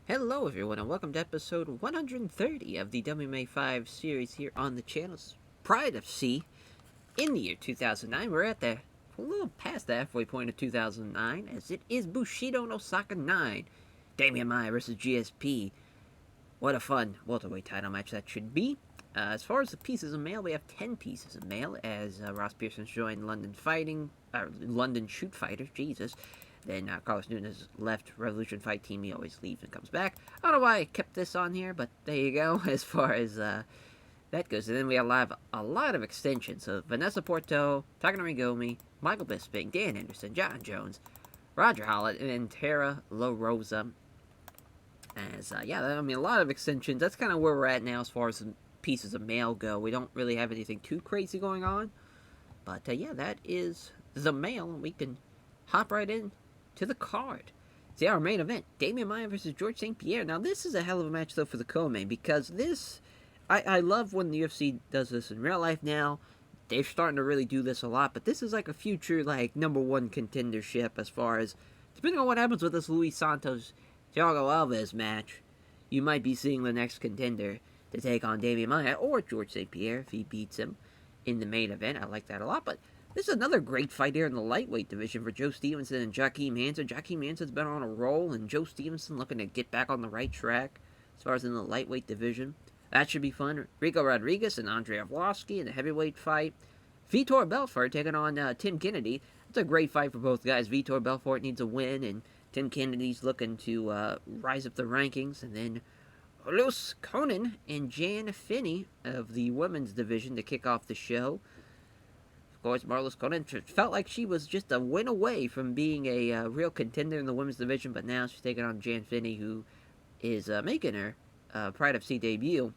Hello everyone and welcome to episode 130 of the WMMA 5 series here on the channel. Pride of C in the year 2009. We're at a little past the halfway point of 2009 as it is Bushido and Osaka 9. Maia versus GSP. What a fun welterweight title match that should be. As far as the pieces of mail, we have 10 pieces of mail as Ross Pearson's joined London Shoot Fighters, Jesus. Then Carlos Nunes left Revolution Fight Team. He always leaves and comes back. I don't know why I kept this on here, but there you go as far as that goes. And then we have a lot of extensions. So Vanessa Porto, Takanori Gomi, Michael Bisping, Dan Henderson, John Jones, Roger Hollett, and Tara La Rosa. As, a lot of extensions. That's kind of where we're at now as far as the pieces of mail go. We don't really have anything too crazy going on. But, that is the mail. We can hop right in to the card. See, our main event, Maia versus George StPierre. Now, this is a hell of a match, though, for the co-main, because this, I love when the UFC does this in real life now. They're starting to really do this a lot, but this is like a future, like, number one contendership as far as, depending on what happens with this Luis Santos, Thiago Alves match, you might be seeing the next contender to take on Maia or George StPierre if he beats him in the main event. I like that a lot, but this is another great fight here in the lightweight division for Joe Stevenson and Joaquim Hanson. Joaquim Hanson's been on a roll, and Joe Stevenson looking to get back on the right track as far as in the lightweight division. That should be fun. Rico Rodriguez and Andrei Arlovsky in the heavyweight fight. Vitor Belfort taking on Tim Canetti. It's a great fight for both guys. Vitor Belfort needs a win, and Tim Canetti's looking to rise up the rankings. And then Conan and Jan Finney of the women's division to kick off the show. Of course, Marlos Conan felt like she was just a win away from being a real contender in the women's division, but now she's taking on Jan Finney, who is making her Pride of C debut.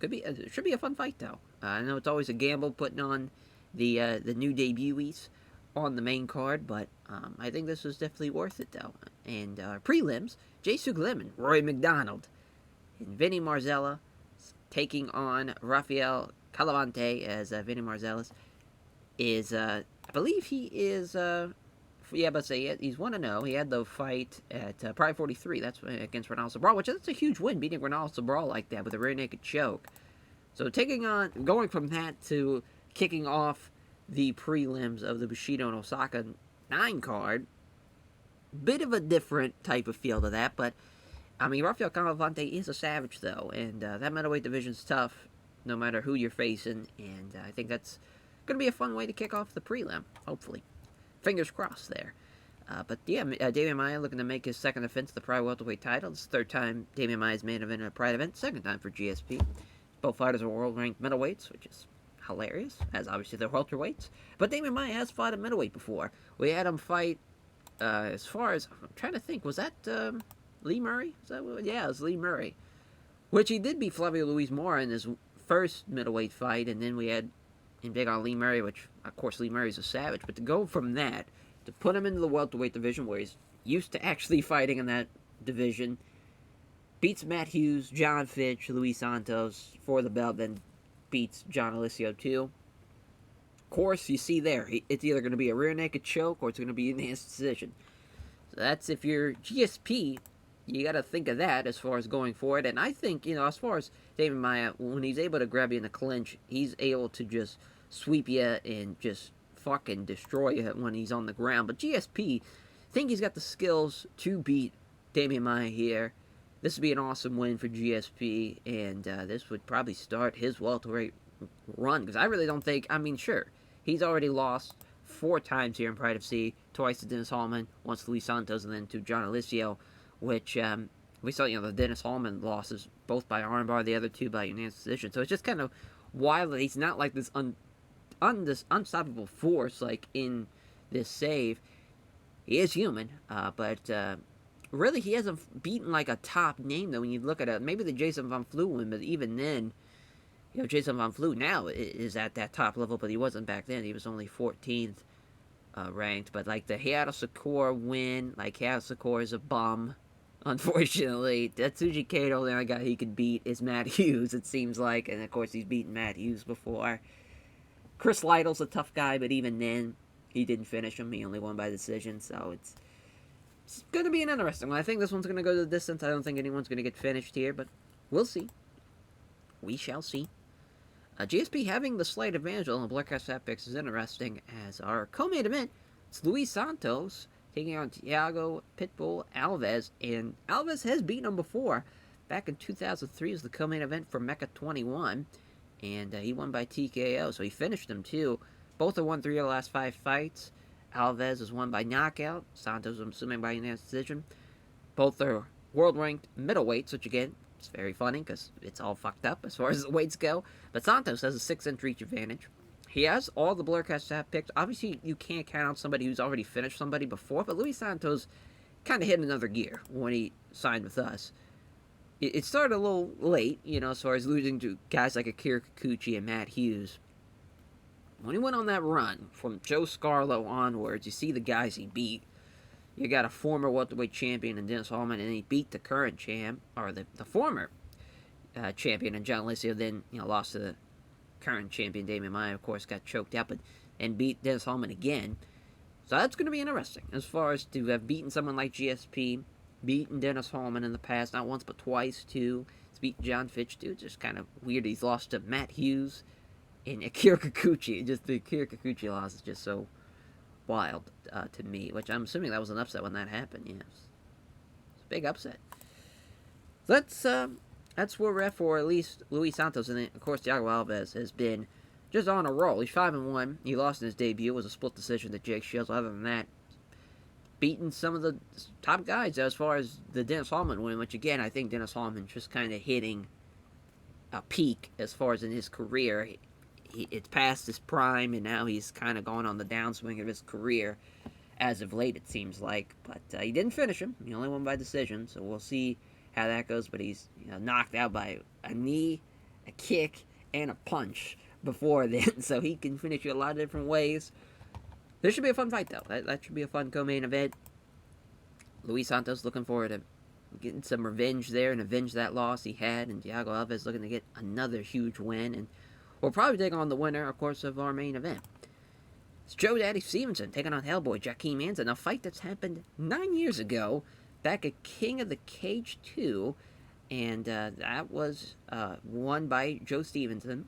Should be a fun fight, though. I know it's always a gamble putting on the new debutees on the main card, but I think this was definitely worth it, though. And prelims, Jason Lemon, Roy McDonald, and Vinnie Marzella taking on Rafael Calavante as Vinnie Marzella's is, I believe he is, he's 1-0. He had the fight at Pride 43. That's against Ronaldo Sobral, which is a huge win, beating Ronaldo Sobral like that with a rear naked choke. So going from that to kicking off the prelims of the Bushido and Osaka 9 card, bit of a different type of feel to that, but, I mean, Rafael Calavante is a savage, though, and that middleweight division's tough, no matter who you're facing, and I think that's going to be a fun way to kick off the prelim, hopefully. Fingers crossed there. Maia looking to make his second defense of the Pride welterweight title. It's the third time Maia's main event in a Pride event, second time for GSP. Both fighters are world-ranked middleweights, which is hilarious, as obviously they're welterweights. But Maia has fought at middleweight before. We had him fight, as far as, I'm trying to think, was that Lee Murray? It was Lee Murray. Which he did beat Flavio Luis Mora in his first middleweight fight, and then we had him big on Lee Murray, which, of course, Lee Murray's a savage. But to go from that, to put him into the welterweight division, where he's used to actually fighting in that division, beats Matt Hughes, John Fitch, Luis Santos for the belt, then beats John Alessio too. Of course, you see there, it's either going to be a rear naked choke or it's going to be an enhanced decision. So that's, if you're GSP, you got to think of that as far as going forward. And I think, as far as Maia, when he's able to grab you in a clinch, he's able to just sweep you and just fucking destroy you when he's on the ground. But GSP, think he's got the skills to beat Maia here. This would be an awesome win for GSP, and this would probably start his welterweight run, because I really don't think, sure, he's already lost 4 times here in Pride of C, twice to Dennis Hallman, once to Luis Santos, and then to John Alessio, which we saw, the Dennis Hallman losses, both by armbar, the other 2 by unanimous decision. So it's just kind of wild that he's not like this this unstoppable force like in this save. He is human, but really he hasn't beaten like a top name, though, when you look at it. Maybe the Jason Van Flue win, but even then, Jason Van Flue now is at that top level, but he wasn't back then. He was only 14th ranked. But like the Hayato Sakura win, like Hayato Sakura is a bum, unfortunately. Tetsuji Kato, the only guy he could beat is Matt Hughes, it seems like, and of course he's beaten Matt Hughes before. Chris Lytle's a tough guy, but even then, he didn't finish him. He only won by decision, so It's going to be an interesting one. I think this one's going to go to the distance. I don't think anyone's going to get finished here, but we'll see. We shall see. GSP having the slight advantage on the Black Stat picks is interesting, as our co-main event, it's Luis Santos taking on Thiago Pitbull Alves, and Alves has beaten him before. Back in 2003 was the co-main event for Mecca 21, and he won by TKO, so he finished him too. Both have won 3 of the last 5 fights. Alves has won by knockout. Santos, I'm assuming, by unanimous decision. Both are world-ranked middleweights, which, again, it's very funny because it's all fucked up as far as the weights go. But Santos has a 6-inch reach advantage. He has all the Blurcast stat picks. Obviously, you can't count out somebody who's already finished somebody before, but Luis Santos kind of hit another gear when he signed with us. It started a little late, as far as losing to guys like Akira Kikuchi and Matt Hughes. When he went on that run, from Joe Scarlo onwards, you see the guys he beat. You got a former welterweight champion in Dennis Hallman, and he beat the current champ, or the former champion in John Licio, then, lost to the current champion, Damian Maia, of course, got choked out, and beat Dennis Hallman again. So that's going to be interesting, as far as to have beaten someone like GSP, beaten Dennis Hallman in the past, not once, but twice, too. He's beaten John Fitch, too. It's just kind of weird he's lost to Matt Hughes and Akira Kikuchi. Just the Akira Kikuchi loss is just so wild to me, which I'm assuming that was an upset when that happened. Yes, it's a big upset. That's where we're at for at least Luis Santos, and then, of course, Thiago Alves has been just on a roll. He's 5-1. He lost in his debut. It was a split decision to Jake Shields. Other than that, beating some of the top guys as far as the Dennis Hallman win, which, again, I think Dennis Hallman just kind of hitting a peak as far as in his career. It's past his prime, and now he's kind of going on the downswing of his career as of late, it seems like. But he didn't finish him. He only won by decision, so we'll see how that goes. But he's knocked out by a knee, a kick, and a punch before then, so he can finish you a lot of different ways. This should be a fun fight, though. That should be a fun co-main event. Luis Santos looking forward to getting some revenge there and avenge that loss he had, and Thiago Alves looking to get another huge win, and we'll probably take on the winner, of course, of our main event. It's Joe Daddy Stevenson taking on Hellboy Jakeem Hanson, a fight that's happened 9 years ago, back at King of the Cage 2, and that was won by Joe Stevenson,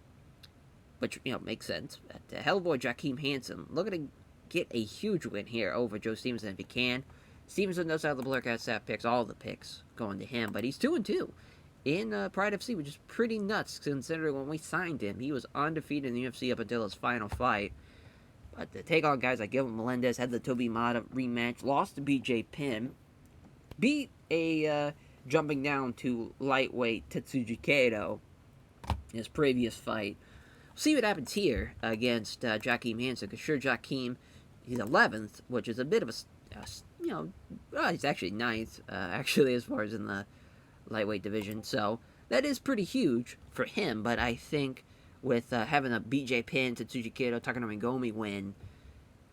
which, makes sense. But, Hellboy Jakeem Hanson looking to get a huge win here over Joe Stevenson if he can. Stevenson does have the Blurcast stat picks, all the picks going to him, but he's 2-2. In Pride FC, which is pretty nuts considering when we signed him, he was undefeated in the UFC up until his final fight. But to take on guys like Gilbert Melendez, had the Toby Mata rematch, lost to BJ Penn, beat a jumping down to lightweight Tetsuji Kato in his previous fight. We'll see what happens here against Jakeem Hanson, because sure, Jakeem, he's 11th, which is a bit of a, he's actually 9th, actually, as far as in the lightweight division, so that is pretty huge for him. But I think with having a BJ Penn, Tetsuji Kato, Takanori Gomi win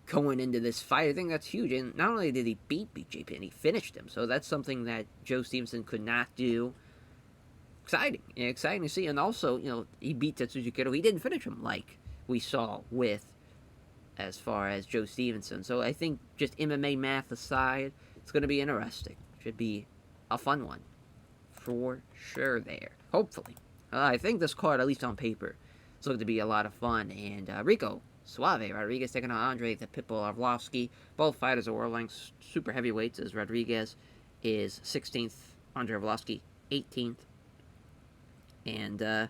going into this fight, I think that's huge. And not only did he beat BJ Penn, he finished him, so that's something that Joe Stevenson could not do. Exciting to see. And also, he beat Tetsuji Kato. He didn't finish him like we saw with as far as Joe Stevenson. So I think just MMA math aside, it's going to be interesting. Should be a fun one for sure there. Hopefully. I think this card, at least on paper, is looking to be a lot of fun. And Rico Suave Rodriguez taking on Andre the Pitbull Arlovsky. Both fighters are world-ranked super heavyweights, as Rodriguez is 16th, Andre Arlovsky 18th. And, the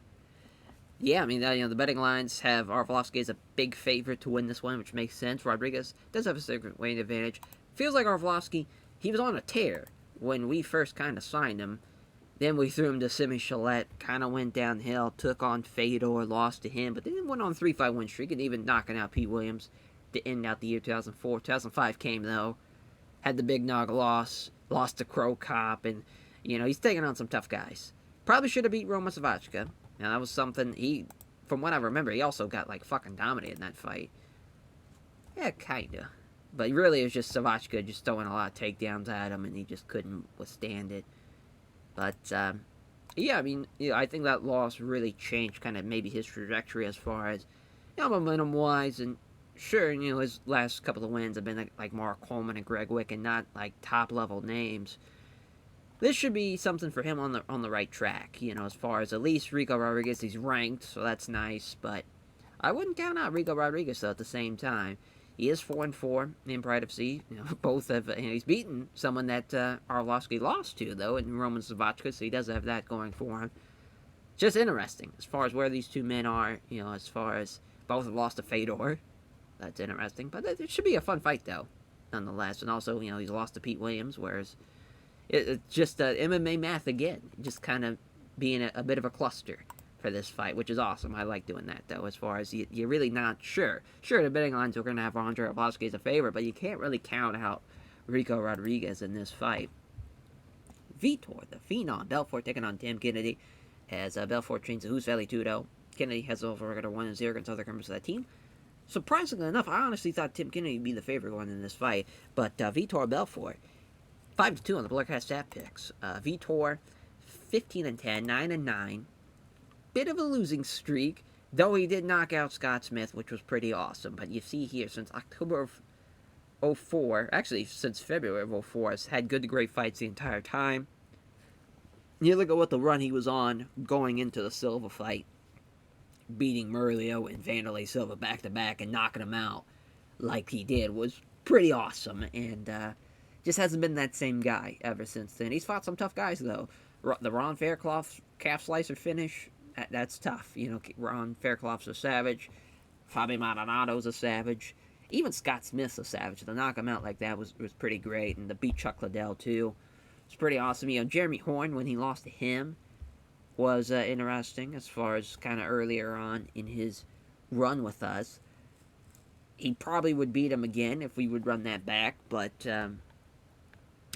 betting lines have Arlovsky as a big favorite to win this one, which makes sense. Rodriguez does have a significant weight advantage. Feels like Arlovsky, he was on a tear when we first kind of signed him. Then we threw him to Simi Chalette, kind of went downhill, took on Fedor, lost to him, but then went on a 3-5 win streak, and even knocking out Pete Williams to end out the year 2004. 2005 came, though, had the Big Nog loss, lost to Crow Cop, and, he's taking on some tough guys. Probably should have beat Roma Savachka. Now, that was something from what I remember, he also got, fucking dominated in that fight. Yeah, kinda. But really, it was just Savachka just throwing a lot of takedowns at him, and he just couldn't withstand it. But, I think that loss really changed kind of maybe his trajectory as far as, momentum-wise, and sure, his last couple of wins have been like Mark Coleman and Greg Wick, and not like top level names. This should be something for him on the right track. As far as at least Rico Rodriguez, he's ranked, so that's nice. But I wouldn't count out Rico Rodriguez though. At the same time, he is 4-4 in Pride of C. Both have, and he's beaten someone that Arlovsky lost to though, in Roman Savachka, so he does have that going for him. Just interesting as far as where these two men are. As far as both have lost to Fedor. That's interesting, but it should be a fun fight though, nonetheless. And also, he's lost to Pete Williams, whereas it's just MMA math again, just kind of being a bit of a cluster for this fight, which is awesome. I like doing that though. As far as you're really not sure. Sure, the betting lines are going to have Andre Arlovsky as a favorite, but you can't really count out Rico Rodriguez in this fight. Vitor, the Phenom, Belfort taking on Tim Canetti, as Belfort trains the Who's Valley Tudo. Canetti has over record of 1-0 against other members of that team. Surprisingly enough, I honestly thought Tim Canetti would be the favorite one in this fight, but Vitor Belfort, 5-2 on the Black Hat stat picks. Vitor, 15-10, 9-9. Bit of a losing streak, though he did knock out Scott Smith, which was pretty awesome. But you see here, since October of 04, actually since February of 04, has had good to great fights the entire time. You look at what the run he was on going into the Silva fight, beating Murillo and Vanderlei Silva back-to-back and knocking him out like he did was pretty awesome. And just hasn't been that same guy ever since then. He's fought some tough guys, though. The Ron Fairclough calf slicer finish, that's tough. Ron Fairclough's a savage. Fabio Maldonado's a savage. Even Scott Smith's a savage. To knock him out like that was pretty great. And to beat Chuck Liddell, too, it's pretty awesome. Jeremy Horn, when he lost to him, was interesting as far as kind of earlier on in his run with us. He probably would beat him again if we would run that back, but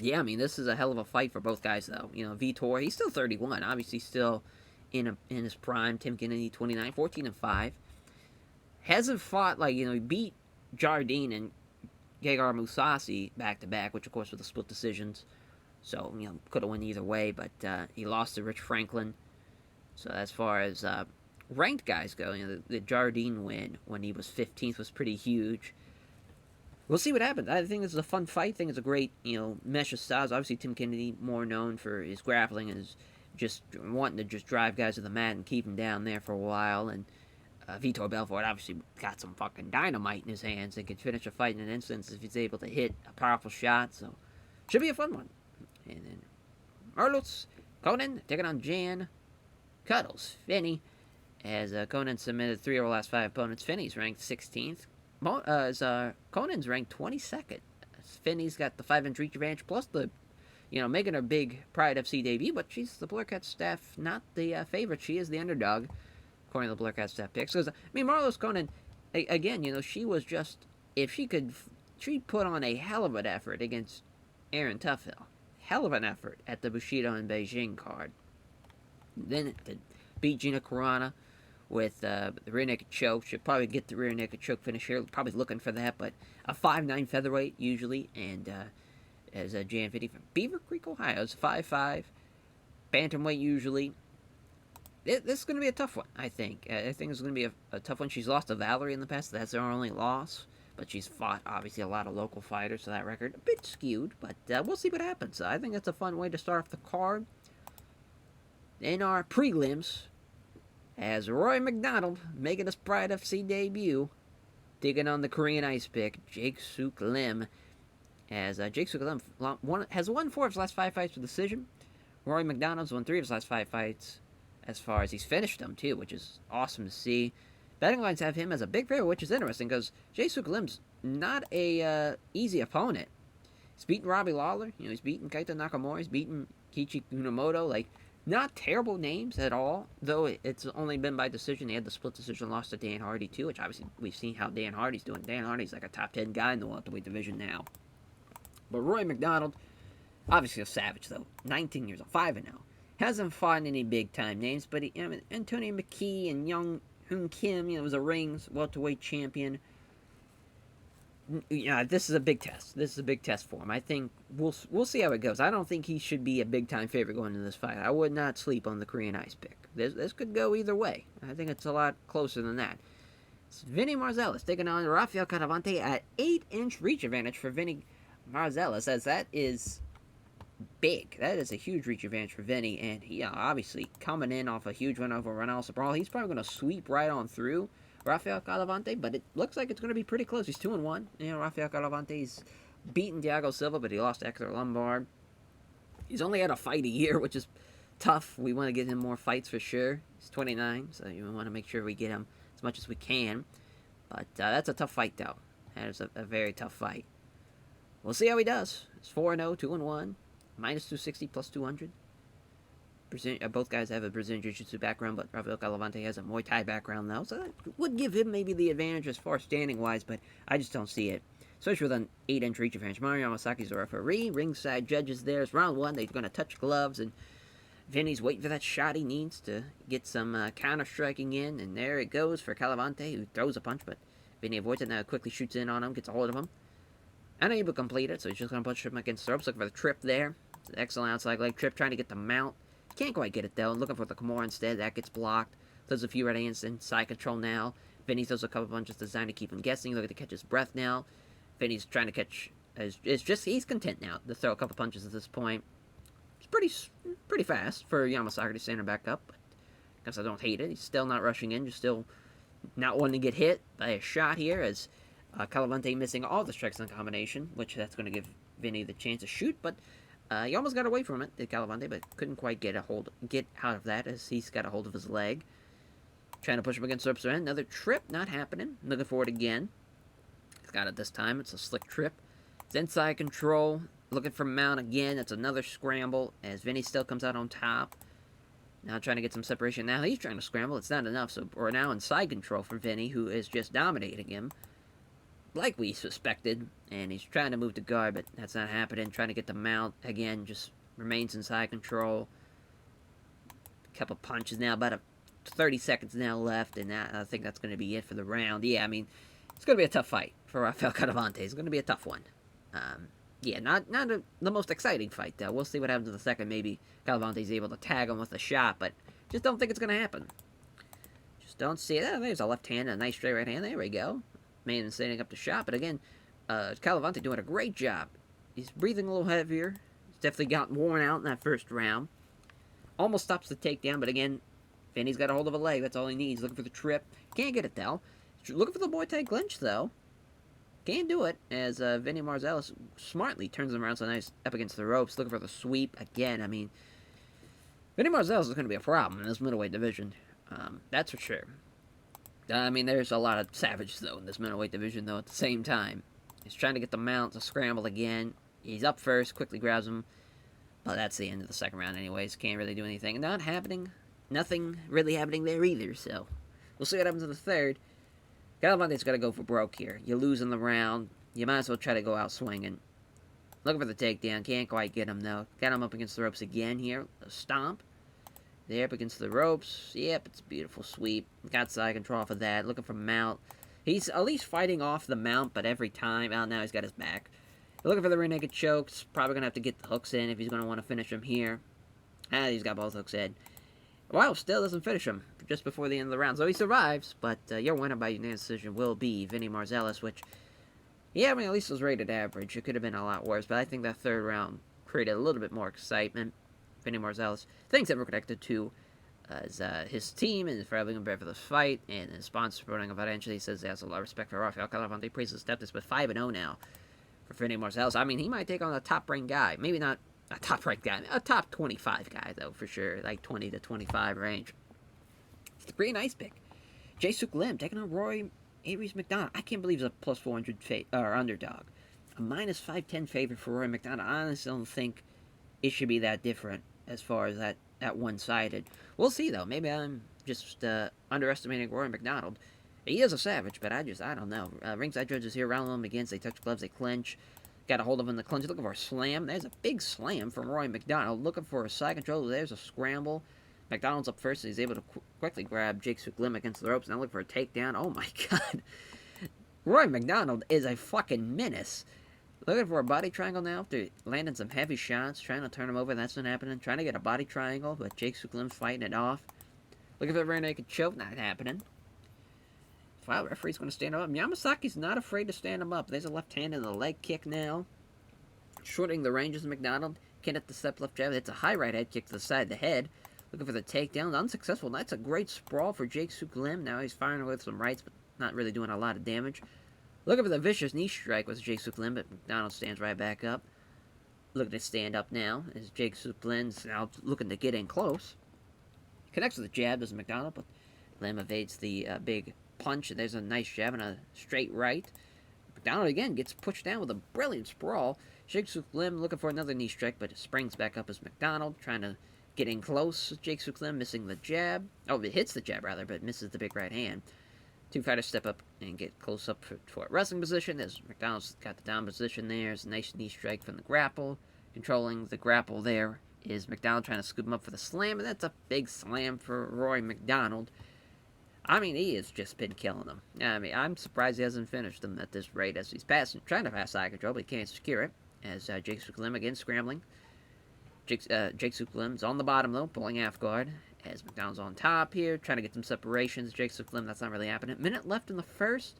yeah, this is a hell of a fight for both guys, though. Vitor, he's still 31, obviously still in his prime. Tim Canetti, 29, 14-5. Hasn't fought, he beat Jardine and Gegard Mousasi back-to-back, which, of course, were the split decisions. So, could have won either way, but he lost to Rich Franklin. So, as far as ranked guys go, the Jardine win when he was 15th was pretty huge. We'll see what happens. I think this is a fun fight. I think it's a great, mesh of styles. Obviously, Tim Canetti more known for his grappling and his just wanting to just drive guys to the mat and keep them down there for a while. And Vitor Belfort obviously got some fucking dynamite in his hands and could finish a fight in an instant if he's able to hit a powerful shot. So, should be a fun one. And then Marlos, Conan taking on Jan Cuddles, Finney, as Conan submitted 3 of our last 5 opponents. Finney's ranked 16th. Conan's ranked 22nd. Finney's got the 5-inch reach advantage, plus the, making her big Pride FC debut, but she's the Blur Cat staff, not the favorite. She is the underdog, according to the Blur Cat staff picks. Because, Marlos Conan, again, she was just, if she could, she put on a hell of an effort against Aaron Tuffill. Hell of an effort at the Bushido and Beijing card. Then to beat Gina Carano with the rear naked choke. Should probably get the rear naked choke finish here. Probably looking for that, but a 5'9" featherweight usually. And as Jan Finney from Beaver Creek, Ohio, is 5'5", bantamweight usually. This is going to be a tough one, I think. I think it's going to be a tough one. She's lost to Valerie in the past. That's her only loss. But she's fought, obviously, a lot of local fighters, so that record a bit skewed. But we'll see what happens. I think that's a fun way to start off the card. In our prelims, as Roy McDonald making his Pride FC debut, digging on the Korean ice pick, Jake Suk Lim. As Jake Suk Lim has won 4 of his last 5 fights for decision. Roy McDonald's won 3 of his last 5 fights, as far as he's finished them, too, which is awesome to see. Betting lines have him as a big favorite, which is interesting, because Jake Lim's not a easy opponent. He's beaten Robbie Lawler, he's beaten Kaito Nakamura, he's beaten Kichi Kunamoto, not terrible names at all, though it's only been by decision. He had the split decision loss to Dan Hardy, too, which obviously we've seen how Dan Hardy's doing. Dan Hardy's like a top 10 guy in the welterweight division now. But Roy McDonald, obviously a savage, though, 19 years old, 5-0. Hasn't fought any big-time names, but Antonio McKee and Young Hoon Kim, was a rings welterweight champion. This is a big test. This is a big test for him. I think we'll see how it goes. I don't think he should be a big-time favorite going into this fight. I would not sleep on the Korean ice pick. This could go either way. I think it's a lot closer than that. It's Vinnie Marzella taking on Rafael Calavante at 8-inch reach advantage for Vinnie Marzella, as that is big. That is a huge reach advantage for Vinnie, and he obviously coming in off a huge win over Ronaldo Brawl. He's probably going to sweep right on through Rafael Calavante, but it looks like it's going to be pretty close. He's 2-1. You know, Rafael Calavante's beaten Thiago Silva, but he lost to Hector Lombard. He's only had a fight a year, which is tough. We want to get him more fights for sure. He's 29, so you want to make sure we get him as much as we can. But that's a tough fight, though. That is a very tough fight. We'll see how he does. It's 4-0, 2-1, minus 260, plus 200. Both guys have a Brazilian Jiu-Jitsu background, but Rafael Calavante has a Muay Thai background, though. So that would give him maybe the advantage as far as standing-wise, but I just don't see it. Especially with an 8-inch reach advantage. Mario Yamasaki's the referee. Ringside judges there. It's round 1. They're going to touch gloves, and Vinny's waiting for that shot he needs to get some counter-striking in. And there it goes for Calavante, who throws a punch, but Vinny avoids it. Now quickly shoots in on him, gets a hold of him. Unable to complete it, so he's just going to push him against the ropes. Looking for the trip there. Excellent outside leg trip, trying to get the mount. Can't quite get it, though. Looking for the Kimura instead. That gets blocked. Throws a few red hands in side control now. Vinny throws a couple punches designed to keep him guessing. Looking to catch his breath now. Vinny's trying to catch. He's content now to throw a couple punches at this point. It's pretty fast for Yamasaki to stand him back up. But I guess I don't hate it. He's still not rushing in, just still not wanting to get hit by a shot here. As Calavante missing all the strikes in combination, which that's going to give Vinny the chance to shoot. But he almost got away from it, did Calavante, but couldn't quite get out of that as he's got a hold of his leg. Trying to push him against the ropes. Another trip, not happening. Looking for it again. Got it this time. It's a slick trip. It's inside control. Looking for mount again. It's another scramble as Vinny still comes out on top. Now trying to get some separation. Now he's trying to scramble. It's not enough. So we're now in side control for Vinny, who is just dominating him, like we suspected. And he's trying to move to guard, but that's not happening. Trying to get the mount again. Just remains in side control. A couple punches now. About 30 seconds now left, and I think that's going to be it for the round. Yeah, I mean, it's going to be a tough fight for Rafael Calavante. It's going to be a tough one. Yeah, not the most exciting fight, though. We'll see what happens in the second. Maybe Calavante's able to tag him with a shot, but just don't think it's going to happen. Just don't see it. Oh, there's a left hand, a nice straight right hand. There we go. Man setting up the shot, but again, Calavante doing a great job. He's breathing a little heavier. He's definitely gotten worn out in that first round. Almost stops the takedown, but again, Vinny's got a hold of a leg. That's all he needs. Looking for the trip. Can't get it, though. Looking for the Muay Thai clinch, though. Can't do it, as Vinnie Marzella smartly turns him around so nice up against the ropes. Looking for the sweep again. I mean, Vinnie Marzella is going to be a problem in this middleweight division. That's for sure. I mean, there's a lot of savages, though, in this middleweight division, though, at the same time. He's trying to get the mount to scramble again. He's up first, quickly grabs him. But that's the end of the second round anyways. Can't really do anything. Not happening. Nothing really happening there either, so we'll see what happens in the third. Calavante's got to go for broke here. You lose in the round. You might as well try to go out swinging. Looking for the takedown. Can't quite get him, though. Got him up against the ropes again here. A stomp. There up against the ropes. Yep, it's a beautiful sweep. Got side control off of that. Looking for mount. He's at least fighting off the mount, but every time. Oh, now he's got his back. Looking for the rear naked chokes. Probably going to have to get the hooks in if he's going to want to finish him here. He's got both hooks in. Wow, still doesn't finish him just before the end of the round. So he survives, but your winner by unanimous decision will be Vinnie Marzella, which, yeah, I mean, at least was rated average. It could have been a lot worse, but I think that third round created a little bit more excitement. Vinnie Marzella, things that were connected to his team and for having him prepared for this fight, and his sponsor supporting him financially. He says he has a lot of respect for Rafael Calavante. Praises step this with 5-0 now for Vinnie Marzella. I mean, he might take on a top-ranked guy. Maybe not a top-ranked guy. A top 25 guy, though, for sure. Like 20 to 25 range. It's a pretty nice pick. Jae-Suk Lim taking on Roy Aries McDonald. I can't believe he's a plus 400 underdog. A minus 510 favorite for Roy McDonald. I honestly don't think it should be that different as far as that one-sided. We'll see, though. Maybe I'm just underestimating Roy McDonald. He is a savage, but I don't know. Ringside judges here, round them against. They touch gloves, they clinch. Got a hold of him in the clinch. Looking for a slam. There's a big slam from Roy McDonald. Looking for a side control. There's a scramble. McDonald's up first. So he's able to quickly grab Jae-Suk Lim against the ropes. Now looking for a takedown. Oh, my God. Roy McDonald is a fucking menace. Looking for a body triangle now after landing some heavy shots. Trying to turn him over. That's not happening. Trying to get a body triangle, but Jae-Suk Lim fighting it off. Looking for a rear naked choke. Not happening. Wow, referee's going to stand him up. Yamasaki's not afraid to stand him up. There's a left hand and a leg kick now. Shortening the ranges of McDonald. Can't the step left jab. It's a high right head kick to the side of the head. Looking for the takedown. Unsuccessful. That's a great sprawl for Jake Suk Lim. Now he's firing away with some rights, but not really doing a lot of damage. Looking for the vicious knee strike with Jake Suk Lim, but McDonald stands right back up. Looking to stand up now as Jake Suk Lim's now looking to get in close. Connects with the jab, does McDonald, but Lim evades the big punch. There's a nice jab and a straight right. McDonald again gets pushed down with a brilliant sprawl. Jake Suk Lim looking for another knee strike, but springs back up as McDonald, trying to get in close. Jake Suk Lim missing the jab. Oh, it hits the jab rather, but misses the big right hand. Two fighters step up and get close up for a wrestling position as McDonald's got the down position there. It's a nice knee strike from the grapple. Controlling the grapple there is McDonald trying to scoop him up for the slam, and that's a big slam for Rory McDonald. I mean, he has just been killing them. I mean, I'm surprised he hasn't finished them at this rate as he's trying to pass side control, but he can't secure it. As Jake Suk Lim again scrambling. Jake Suk Lim's on the bottom, though, pulling half guard. As McDonald's on top here, trying to get some separations. Jake Suk Lim, that's not really happening. Minute left in the first.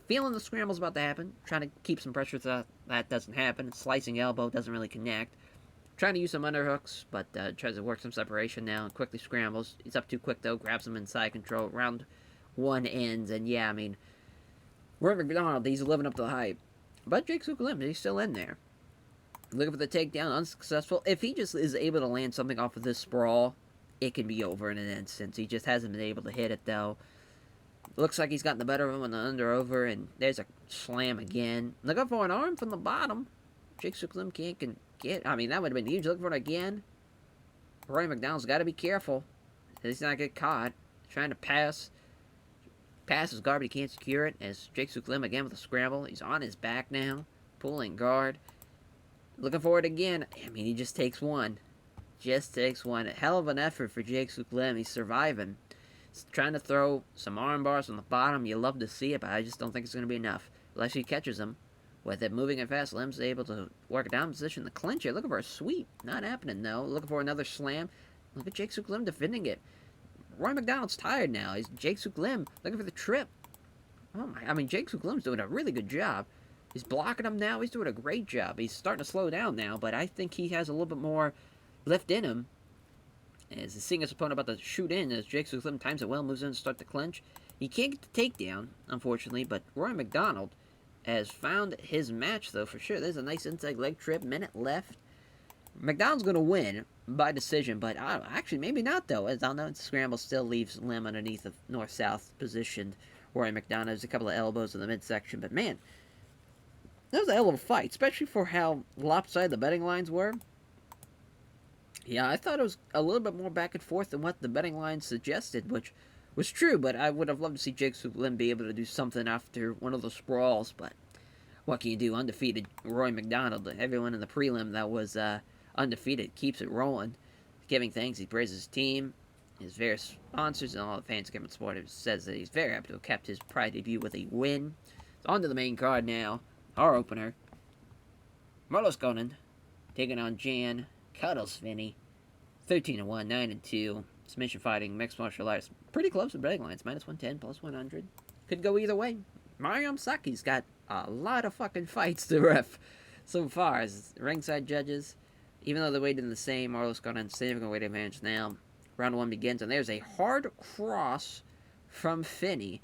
Feeling the scramble's about to happen. Trying to keep some pressure so that doesn't happen. Slicing elbow doesn't really connect. Trying to use some underhooks, but tries to work some separation now and quickly scrambles. He's up too quick, though. Grabs him inside control. Round one ends, and yeah, I mean, Rory McDonald, he's living up to the hype. But Jake Suk Lim, he's still in there. Looking for the takedown, unsuccessful. If he just is able to land something off of this sprawl, it can be over in an instant. He just hasn't been able to hit it, though. Looks like he's gotten the better of him on the under-over, and there's a slam again. Looking for an arm from the bottom. Jake Suk Lim can't get. I mean, that would have been huge. Looking for it again. Rory McDonald's got to be careful. He's not get caught. Trying to pass. Passes guard, but he can't secure it. As Jake Suk Lim again with a scramble. He's on his back now. Pulling guard. Looking for it again. I mean, he just takes one. Just takes one. A hell of an effort for Jake Suk Lim. He's surviving. He's trying to throw some arm bars on the bottom. You love to see it, but I just don't think it's going to be enough. Unless he catches him. With it moving it fast, Lim's able to work it down position. The clinch here. Looking for a sweep. Not happening, though. Looking for another slam. Look at Jake Suk Lim defending it. Roy McDonald's tired now. He's Jake Suk Lim looking for the trip. Oh my! I mean, Jake Suk Lim's doing a really good job. He's blocking him now. He's doing a great job. He's starting to slow down now, but I think he has a little bit more lift in him. As he's seeing his opponent about to shoot in, as Jake Suk Lim times it well, moves in to start the clinch. He can't get the takedown, unfortunately, but Roy McDonald has found his match, though, for sure. There's a nice inside leg trip. Minute left. McDonald's going to win by decision, but actually, maybe not, though. As I know, the scramble still leaves Lim underneath the north-south positioned Roy McDonald. There's a couple of elbows in the midsection, but man, that was a hell of a fight, especially for how lopsided the betting lines were. Yeah, I thought it was a little bit more back and forth than what the betting lines suggested, which was true, but I would have loved to see Jake Suk Lim be able to do something after one of the sprawls, but what can you do? Undefeated Roy McDonald, everyone in the prelim that was undefeated, keeps it rolling, giving thanks. He praises his team, his various sponsors, and all the fans came and supported him. Says that he's very happy to have kept his Pride debut with a win. So on to the main card now. Our opener, Marlos Conan, taking on Jan Cuddles Finney. 13-1, 9-2. Submission fighting, mixed martial arts. Pretty close to betting lines. Minus 110, plus 100. Could go either way. Mario Saki's got a lot of fucking fights to ref so far. As ringside judges, even though they're weighted the same, Marlos Conan saving a weight advantage now. Round one begins, and there's a hard cross from Finney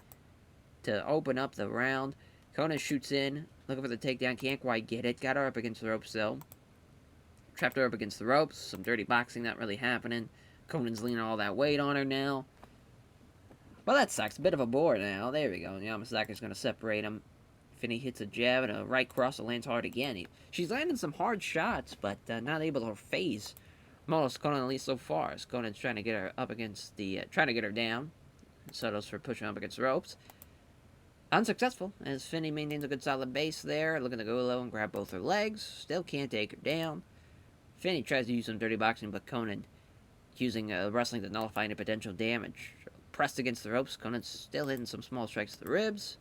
to open up the round. Conan shoots in, looking for the takedown, can't quite get it. Got her up against the ropes, though. Trapped her up against the ropes. Some dirty boxing, not really happening. Conan's leaning all that weight on her now. Well, that sucks. A bit of a bore now. There we go. Yamasaki's going to separate him. Finney hits a jab and a right cross that lands hard again. She's landing some hard shots, but not able to phase Marlos Conan, at least so far. As Conan's trying to get her up against the... trying to get her down. Soto's for pushing up against the ropes. Unsuccessful, as Finney maintains a good solid base there. Looking to go low and grab both her legs. Still can't take her down. Finney tries to use some dirty boxing, but Conan using wrestling to nullify any potential damage. Pressed against the ropes, Conan's still hitting some small strikes to the ribs.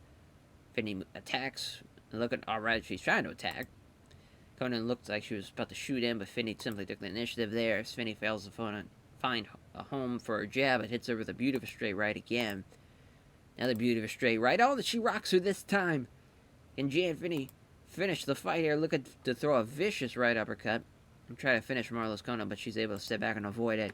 Finney attacks, looking alright, she's trying to attack. Conan looked like she was about to shoot in, but Finney simply took the initiative there. As Finney fails to find a home for her jab, it hits her with a beautiful straight right again. Another beauty of a straight right. Oh, she rocks her this time. And Finney finish the fight here, looking to throw a vicious right uppercut. And try to finish Marlos Conan, but she's able to step back and avoid it.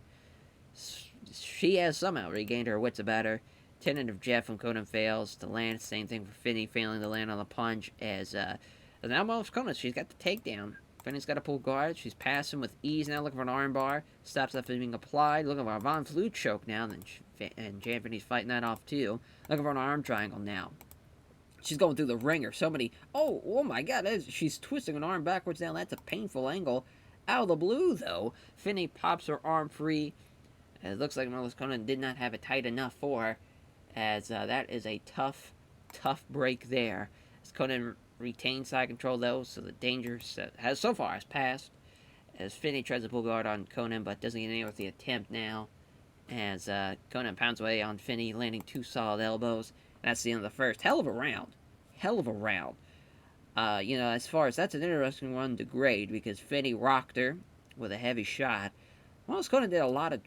She has somehow regained her wits about her. Tentative jab from Conan fails to land. Same thing for Finney, failing to land on the punch. As now Marlos Conan, she's got the takedown. Finney's got to pull guard. She's passing with ease now, looking for an arm bar. Stops after being applied. Looking for a Von Flue choke now. And Finney's fighting that off too. Looking for an arm triangle now. She's going through the ringer. So many. Oh my God. She's twisting an arm backwards now. That's a painful angle. Out of the blue, though, Finney pops her arm free. It looks like Marlos Conan did not have it tight enough for her. As that is a tough break there. As Conan retains side control, though, so the danger has passed. As Finney tries to pull guard on Conan, but doesn't get anywhere with the attempt now. As Conan pounds away on Finney, landing 2 solid elbows. That's the end of the first. Hell of a round. As far as that's an interesting one to grade, because Finney rocked her with a heavy shot. Marlos Conan did a lot of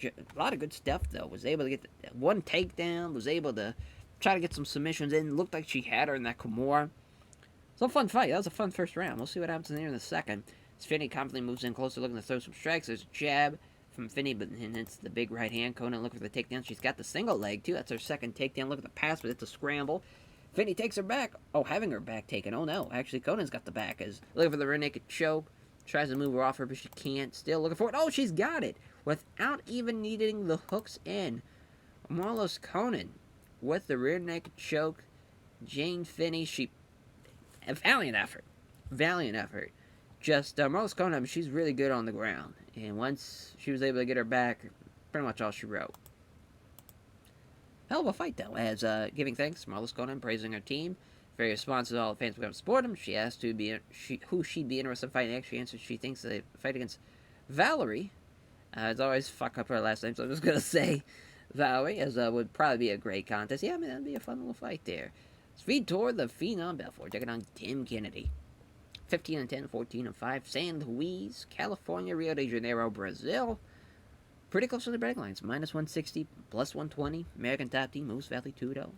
good stuff, though. Was able to get one takedown. Was able to try to get some submissions in. Looked like she had her in that Kimura. It was a fun fight. That was a fun first round. We'll see what happens in there in the second. As Finney confidently moves in closer, looking to throw some strikes. There's a jab from Finney, but it's the big right hand. Conan looking for the takedown. She's got the single leg, too. That's her second takedown. Look at the pass, but it's a scramble. Finney takes her back. Oh, having her back taken. Oh, no. Actually, Conan's got the back. Is looking for the rear naked choke. Tries to move her off her, but she can't. Still looking for it. Oh, she's got it. Without even needing the hooks in. Marlos Conan with the rear naked choke. Jane Finney, a valiant effort. Just, Marlos Conan, she's really good on the ground. And once she was able to get her back, pretty much all she wrote. Hell of a fight, though, as giving thanks, Marlos Conan praising her team. Very responsive to all the fans who come to support him. She asked who she'd be interested in fighting next. She answered she thinks the fight against Valerie. As always, fuck up her last name, so I'm just going to say Valerie, as would probably be a great contest. Yeah, I mean, that'd be a fun little fight there. Vitor the Phenom Belfort taking on Tim Canetti. 15-10, 14-5, San Luis, California, Rio de Janeiro, Brazil. Pretty close to the break lines. Minus 160, plus 120. American top team, Moose Valley 2-0.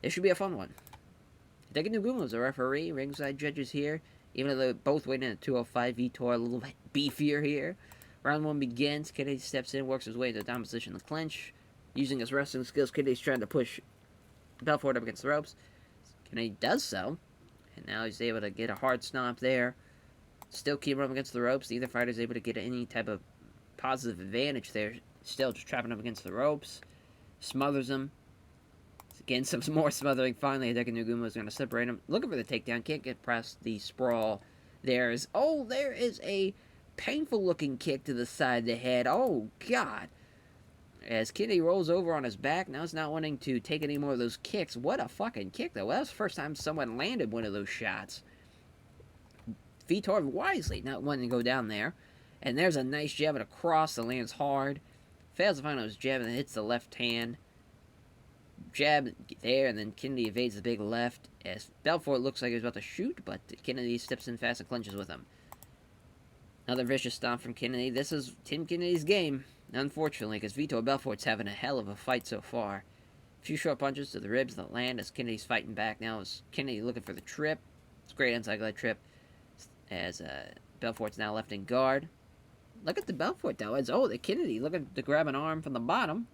This should be a fun one. Taking Nugumo is a referee. Ringside judges here. Even though they both weighed in at 205, Vitor a little beefier here. Round 1 begins. Canetti steps in, works his way into a down position to clinch. Using his wrestling skills, Canetti's trying to push Belfort up against the ropes. Canetti does so. And now he's able to get a hard stomp there. Still keep him up against the ropes. Neither fighter is able to get any type of positive advantage there. Still just trapping him against the ropes. Smothers him. Again, some more smothering. Finally, Hideki Nugumo is going to separate him. Looking for the takedown. Can't get past the sprawl. There is a painful-looking kick to the side of the head. Oh, God. As Canetti rolls over on his back, now he's not wanting to take any more of those kicks. What a fucking kick, though. That was the first time someone landed one of those shots. Vitor wisely not wanting to go down there. And there's a nice jab and a cross that lands hard. Fails to find out his jab and hits the left hand. Jab there, and then Canetti evades the big left. As Belfort looks like he's about to shoot, but Canetti steps in fast and clinches with him. Another vicious stomp from Canetti. This is Tim Canetti's game, unfortunately, because Vitor Belfort's having a hell of a fight so far. A few short punches to the ribs that land as Canetti's fighting back now. As Canetti looking for the trip. It's a great inside glide trip. As Belfort's now left in guard. Look at the Belfort, though. As, the Canetti looking to grab an arm from the bottom.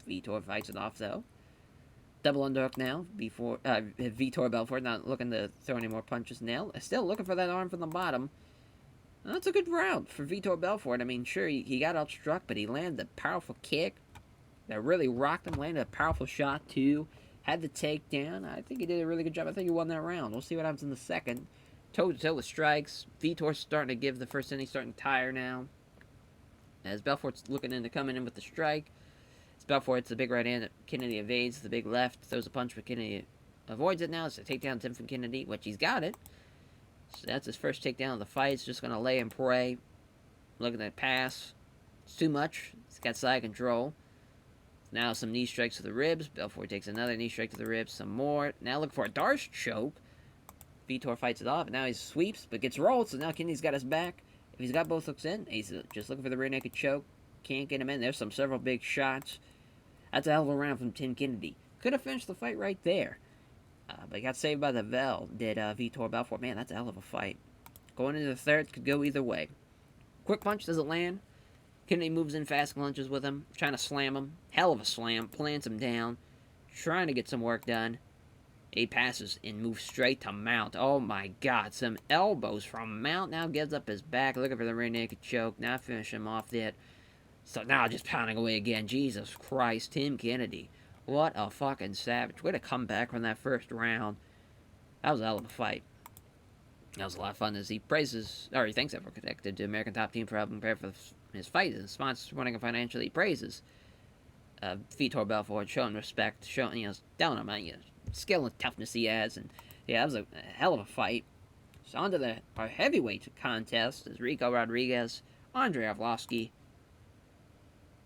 Vitor fights it off, though. Double underhook now. Vitor Belfort not looking to throw any more punches now. Still looking for that arm from the bottom. That's a good round for Vitor Belfort. I mean, sure, he got outstruck, but he landed a powerful kick that really rocked him. Landed a powerful shot, too. Had the takedown. I think he did a really good job. I think he won that round. We'll see what happens in the second. Toe-to-toe with strikes. Vitor's starting to give the first inning, starting to tire now. As Belfort's looking into coming in with the strike. As Belfort hits the big right hand that Canetti evades. The big left throws a punch, but Canetti avoids it now. It's a takedown Tim from Canetti, which he's got it. So that's his first takedown of the fight. He's just going to lay and pray. Looking at pass. It's too much. He's got side control. Now some knee strikes to the ribs. Belfort takes another knee strike to the ribs. Some more. Now looking for a Darce choke. Vitor fights it off. And now he sweeps, but gets rolled. So now Canetti's got his back. If he's got both hooks in, he's just looking for the rear naked choke. Can't get him in. There's several big shots. That's a hell of a round from Tim Canetti. Could have finished the fight right there. But he got saved by the bell, did Vitor Belfort. Man, that's a hell of a fight. Going into the third could go either way. Quick punch doesn't land. Kennedy moves in fast, lunges with him, trying to slam him. Hell of a slam, plants him down, trying to get some work done. He passes and moves straight to Mount. Oh my god, some elbows from Mount. Now gives up his back, looking for the rear naked choke. Now finish him off that. So now just pounding away again. Jesus Christ, Tim Kennedy. What a fucking savage. Way to come back from that first round. That was a hell of a fight. That was a lot of fun as he praises, or he thanks everyone connected to American Top Team for helping prepare for his fight. And sponsors supporting him financially. He praises Vitor Belfort, showing respect, showing, telling him, skill and toughness he has. And yeah, that was a hell of a fight. So on to our heavyweight contest is Rico Rodriguez, Andre Arlovsky.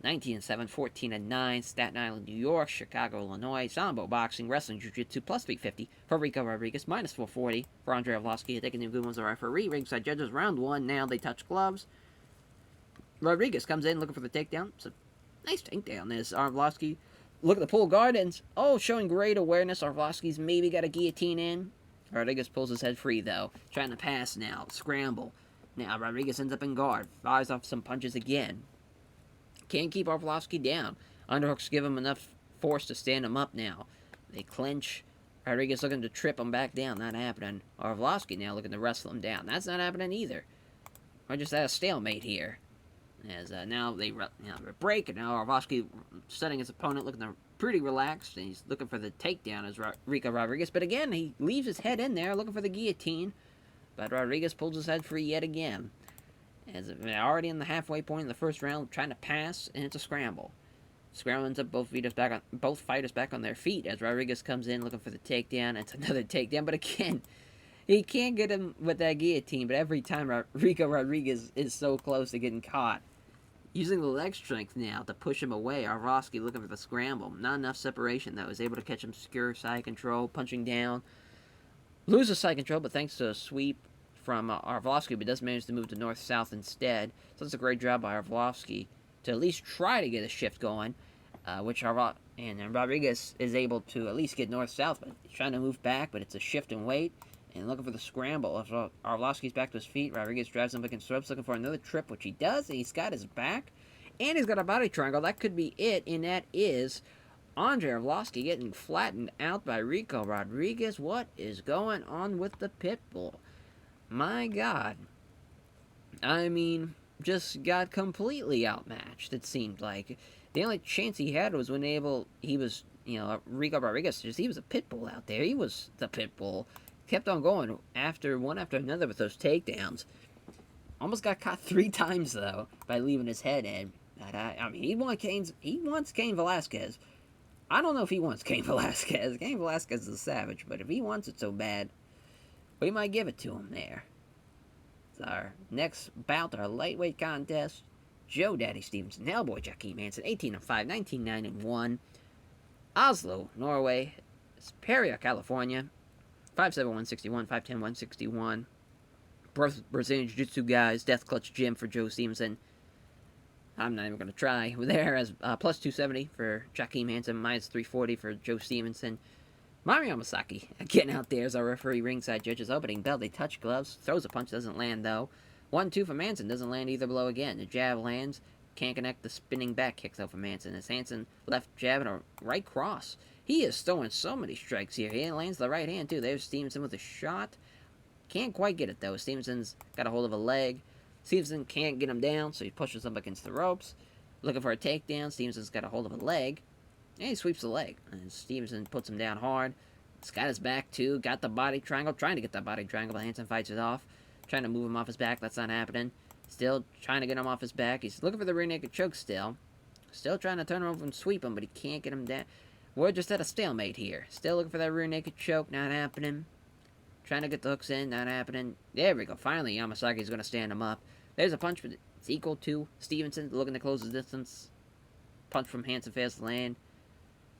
19-7, 14-9, Staten Island, New York, Chicago, Illinois, Sambo Boxing, Wrestling, Jiu-Jitsu, plus 350 for Rico Rodriguez, minus 440 for Andre Arlovsky. Taking the good ones, the referee. Ringside judges, round one, now they touch gloves. Rodriguez comes in looking for the takedown. It's a nice takedown. As Arlovsky, look at the pull guard, and showing great awareness. Arlovsky's maybe got a guillotine in. Rodriguez pulls his head free, though. Trying to pass now, scramble. Now Rodriguez ends up in guard, fires off some punches again. Can't keep Arlovsky down. Underhooks give him enough force to stand him up now. They clinch. Rodriguez looking to trip him back down. Not happening. Arlovsky now looking to wrestle him down. That's not happening either. We're just at a stalemate here. As now they break, and now Arlovsky setting his opponent looking pretty relaxed, and he's looking for the takedown as Rico Rodriguez. But again, he leaves his head in there looking for the guillotine. But Rodriguez pulls his head free yet again. As they're already in the halfway point in the first round, trying to pass, and it's a scramble. Scramble ends up both fighters back on their feet as Rodriguez comes in looking for the takedown. It's another takedown, but again, he can't get him with that guillotine. But every time Rico Rodriguez is so close to getting caught. Using the leg strength now to push him away, Arlovsky looking for the scramble. Not enough separation, though. Is able to catch him secure side control, punching down. Loses side control, but thanks to a sweep from Arlovsky, but does manage to move to north-south instead. So it's a great job by Arlovsky to at least try to get a shift going, which Rodriguez is able to at least get north-south, but he's trying to move back, but it's a shift in weight, and looking for the scramble. Arlovsky's back to his feet, Rodriguez drives him against the ropes, looking for another trip, which he does, and he's got his back, and he's got a body triangle. That could be it, and that is Andre Arlovsky getting flattened out by Rico Rodriguez. What is going on with the Pitbull? My God. I mean, just got completely outmatched, it seemed like. The only chance he had was when Rico Rodriguez, he was a Pitbull out there. He was the Pitbull. Kept on going one after another with those takedowns. Almost got caught 3 times, though, by leaving his head in. But, he wants Cain Velasquez. I don't know if he wants Cain Velasquez. Cain Velasquez is a savage, but if he wants it so bad, we might give it to him there. So our next bout, our lightweight contest, Joe Daddy Stevenson, Hellboy Joakim Hanson, 18-5, 19-9-1. Oslo, Norway, StPierre, California, 5'7", 161, 5'10", 161. Brazilian Jiu-Jitsu guys, Death Clutch Gym for Joe Stevenson. I'm not even going to try. We're there as plus 270 for Joakim Hanson, minus 340 for Joe Stevenson. Mario Masaki getting out there as our referee. Ringside judges opening bell. They touch gloves. Throws a punch. Doesn't land, though. 1-2 for Manzan. Doesn't land either blow again. The jab lands. Can't connect the spinning back kicks, though, for Manzan. As Hanson left jab and a right cross. He is throwing so many strikes here. He lands the right hand, too. There's Stevenson with a shot. Can't quite get it, though. Stevenson's got a hold of a leg. Stevenson can't get him down, so he pushes him against the ropes. Looking for a takedown. Stevenson's got a hold of a leg. And he sweeps the leg. And Stevenson puts him down hard. He's got his back, too. Got the body triangle. Trying to get that body triangle, but Hanson fights it off. Trying to move him off his back. That's not happening. Still trying to get him off his back. He's looking for the rear naked choke still. Still trying to turn him over and sweep him, but he can't get him down. We're just at a stalemate here. Still looking for that rear naked choke. Not happening. Trying to get the hooks in. Not happening. There we go. Finally, Yamasaki's going to stand him up. There's a punch, but it's equal to Stevenson looking to close the distance. Punch from Hanson fails to land.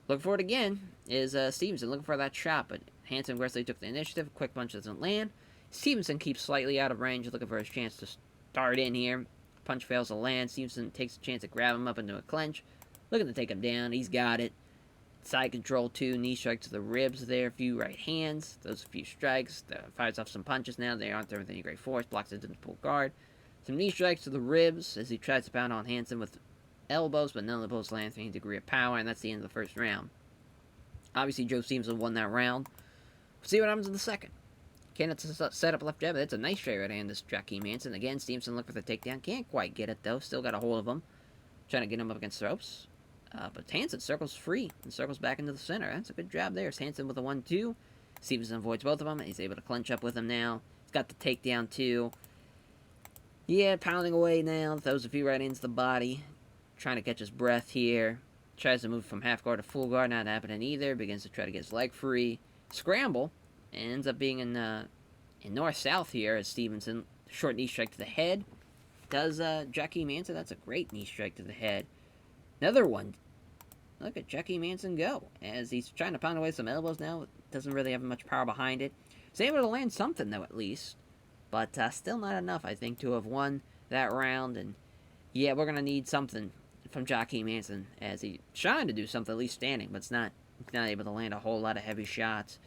Looking for it again is Stevenson looking for that shot, but Hanson aggressively took the initiative. Quick punch doesn't land. Stevenson keeps slightly out of range, looking for his chance to start in here. Punch fails to land. Stevenson takes a chance to grab him up into a clinch. Looking to take him down. He's got it. Side control too, knee strike to the ribs there, a few right hands, those few strikes, fires off some punches now, they aren't throwing with any great force, blocks it into the pull guard. Some knee strikes to the ribs as he tries to pound on Hanson with elbows, but none of the blows land with any degree of power, and that's the end of the first round. Obviously, Joe Stevenson won that round. We'll see what happens in the second. Canetti set up left jab, but it's a nice straight right hand, this Joaquin Hanson. Again, Stevenson looked for the takedown, can't quite get it though, still got a hold of him. Trying to get him up against the ropes. But Hanson circles free and circles back into the center. That's a good job there. It's Hanson with a 1-2. Stevenson avoids both of them. He's able to clinch up with him now. He's got the takedown too. Yeah, pounding away now. Throws a few right into the body. Trying to catch his breath here. Tries to move from half guard to full guard. Not happening either. Begins to try to get his leg free. Scramble. And ends up being in north-south here as Stevenson. Short knee strike to the head. Does Joaquin Hanson. That's a great knee strike to the head. Another one. Look at Joaquin Hanson go. As he's trying to pound away some elbows now. Doesn't really have much power behind it. He's able to land something, though, at least. But still not enough, I think, to have won that round. And, yeah, we're going to need something from Joaquin Hanson. As he's trying to do something, at least standing. But it's not able to land a whole lot of heavy shots.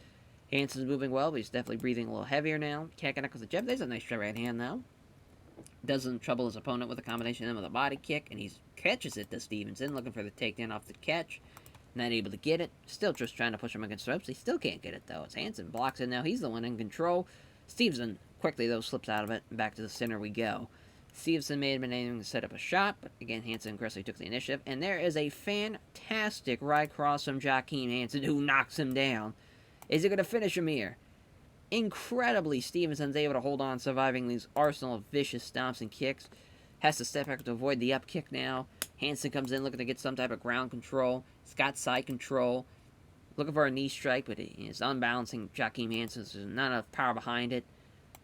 Hanson's moving well, but he's definitely breathing a little heavier now. Can't connect with the jab. There's a nice straight right hand, though. Doesn't trouble his opponent with a combination of him with a body kick, and he catches it to Stevenson, looking for the takedown off the catch. Not able to get it. Still just trying to push him against the ropes. He still can't get it, though. It's Hanson blocks it now. He's the one in control. Stevenson quickly, though, slips out of it, and back to the center we go. Stevenson may have been aiming to set up a shot, but again, Hanson aggressively took the initiative, and there is a fantastic right cross from Joaquin Hanson, who knocks him down. Is he going to finish him here? Incredibly, Stevenson's able to hold on, surviving these arsenal of vicious stomps and kicks. Has to step back to avoid the up kick now. Hanson comes in looking to get some type of ground control. He's got side control. Looking for a knee strike, but he is unbalancing Joaquin Hanson. There's not enough power behind it.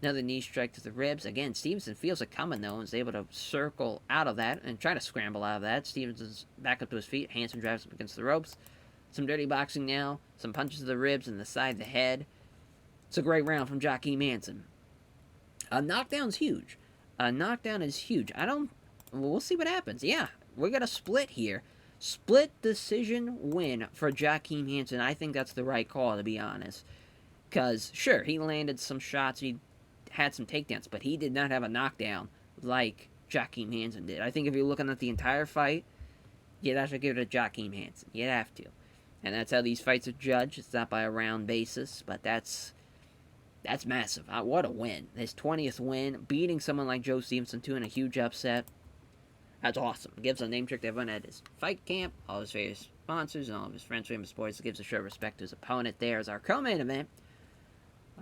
Another knee strike to the ribs. Again, Stevenson feels it coming, though, and is able to circle out of that and try to scramble out of that. Stevenson's back up to his feet. Hanson drives him against the ropes. Some dirty boxing now. Some punches to the ribs and the side of the head. It's a great round from Joaquin Hanson. A knockdown's huge. A knockdown is huge. We'll see what happens. Yeah, we're going to split here. Split decision win for Joaquin Hanson. I think that's the right call, to be honest. Because, sure, he landed some shots. He had some takedowns. But he did not have a knockdown like Joaquin Hanson did. I think if you're looking at the entire fight, you'd have to give it to Joaquin Hanson. You'd have to. And that's how these fights are judged. It's not by a round basis. But that's massive. What a win. His 20th win. Beating someone like Joe Stevenson, too, in a huge upset. That's awesome. Gives a name trick to everyone at his fight camp, all his various sponsors, and all of his friends, famous sports. Gives a show of respect to his opponent there as our co-main event.